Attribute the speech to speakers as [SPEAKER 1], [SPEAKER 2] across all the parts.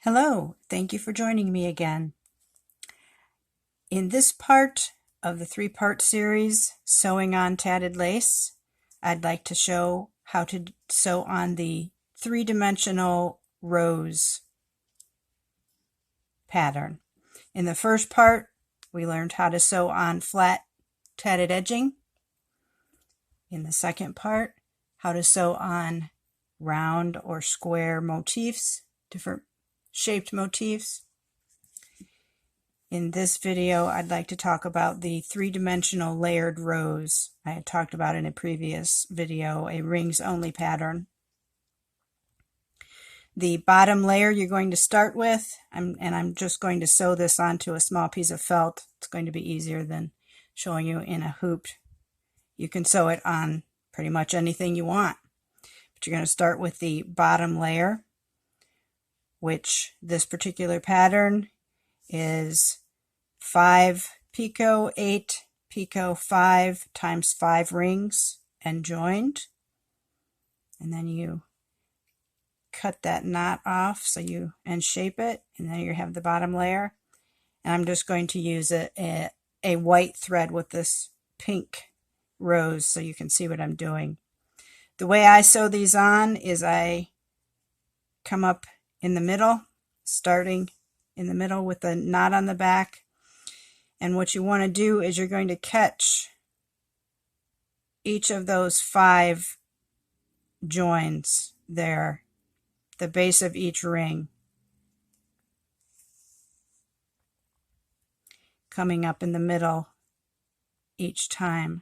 [SPEAKER 1] Hello, thank you for joining me again. In this part of the three-part series, Sewing on Tatted Lace, I'd like to show how to sew on the three-dimensional rose pattern. In the first part, we learned how to sew on flat tatted edging. In the second part, how to sew on round or square motifs, different shaped motifs. In this video, I'd like to talk about the three-dimensional layered rose I had talked about in a previous video, a rings only pattern. The bottom layer you're going to start with, and I'm just going to sew this onto a small piece of felt. It's going to be easier than showing you in a hoop. You can sew it on pretty much anything you want, but you're going to start with the bottom layer, which this particular pattern is 5 picot, 8 picot, 5 times 5 rings and joined, and then you cut that knot off and shape it, and then you have the bottom layer. And I'm just going to use a white thread with this pink rose so you can see what I'm doing. The way I sew these on is I come up in the middle, starting in the middle with a knot on the back. And what you want to do is you're going to catch each of those 5 joins there, the base of each ring, coming up in the middle each time.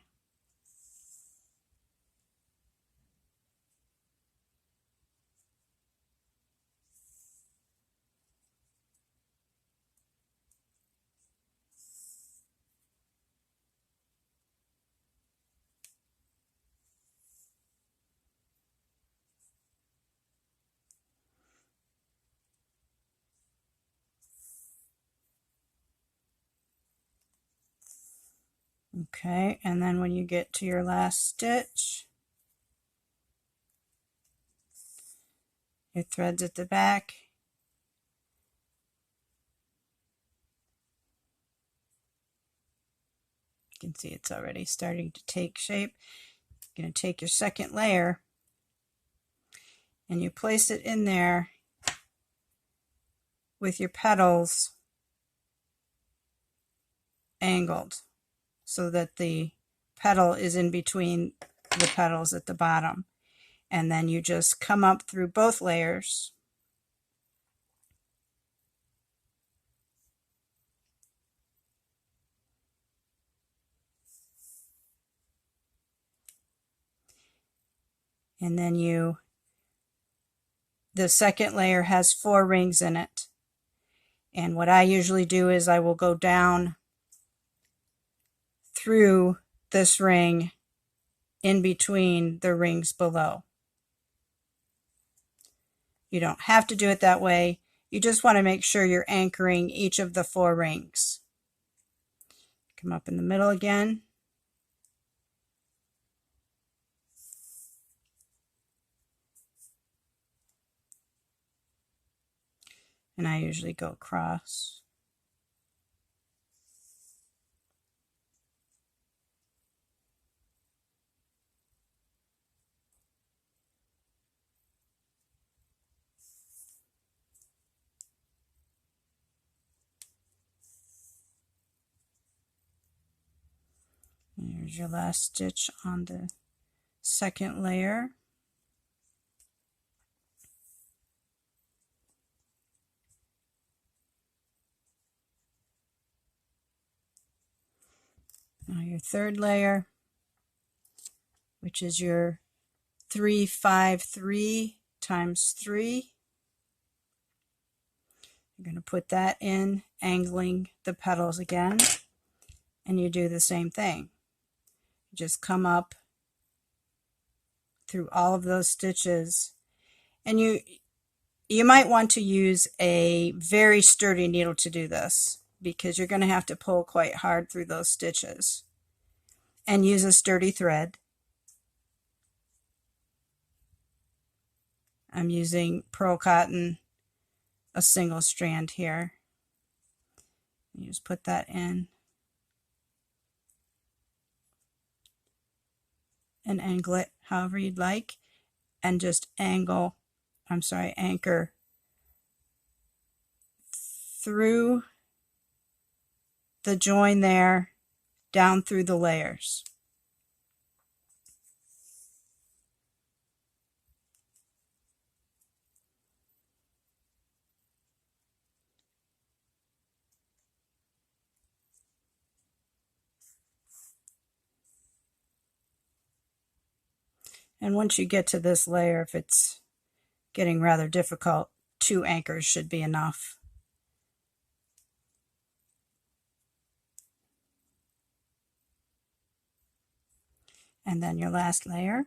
[SPEAKER 1] Okay, and then when you get to your last stitch, your thread's at the back. You can see it's already starting to take shape. You're going to take your second layer and you place it in there with your petals angled so that the petal is in between the petals at the bottom. And then you just come up through both layers and then the second layer has 4 rings in it. And what I usually do is I will go down through this ring in between the rings below. You don't have to do it that way. You just want to make sure you're anchoring each of the 4 rings. Come up in the middle again. And I usually go across. Here's your last stitch on the second layer. Now your third layer, which is your 3, 5, 3 times 3. You're going to put that in, angling the petals again, and you do the same thing. You just come up through all of those stitches, and you might want to use a very sturdy needle to do this, because you're going to have to pull quite hard through those stitches, and use a sturdy thread. I'm using pearl cotton a single strand here. You just put that in and angle it however you'd like, and just anchor through the join there, down through the layers. And once you get to this layer, if it's getting rather difficult, 2 anchors should be enough. And then your last layer.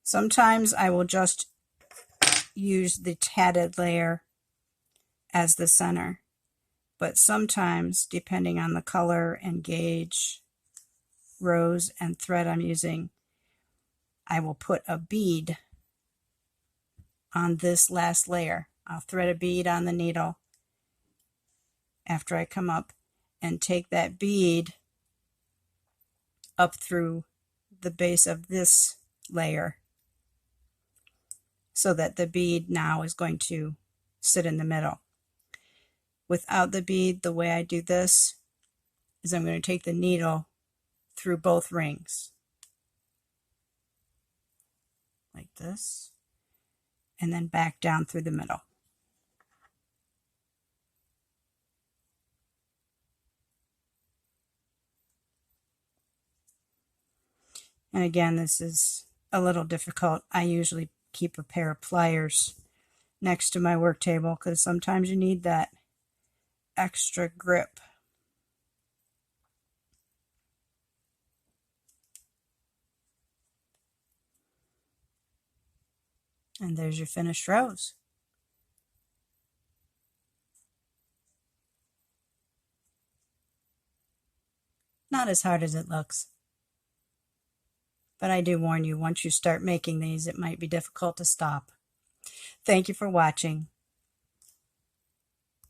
[SPEAKER 1] Sometimes I will just use the tatted layer as the center, but sometimes, depending on the color and gauge, rose and thread I'm using, I will put a bead on this last layer. I'll thread a bead on the needle after I come up and take that bead up through the base of this layer, so that the bead now is going to sit in the middle. Without the bead, the way I do this is I'm going to take the needle through both rings, like this, and then back down through the middle. And again, this is a little difficult. I usually keep a pair of pliers next to my work table because sometimes you need that extra grip. And there's your finished rose. Not as hard as it looks. But I do warn you, once you start making these, it might be difficult to stop. Thank you for watching.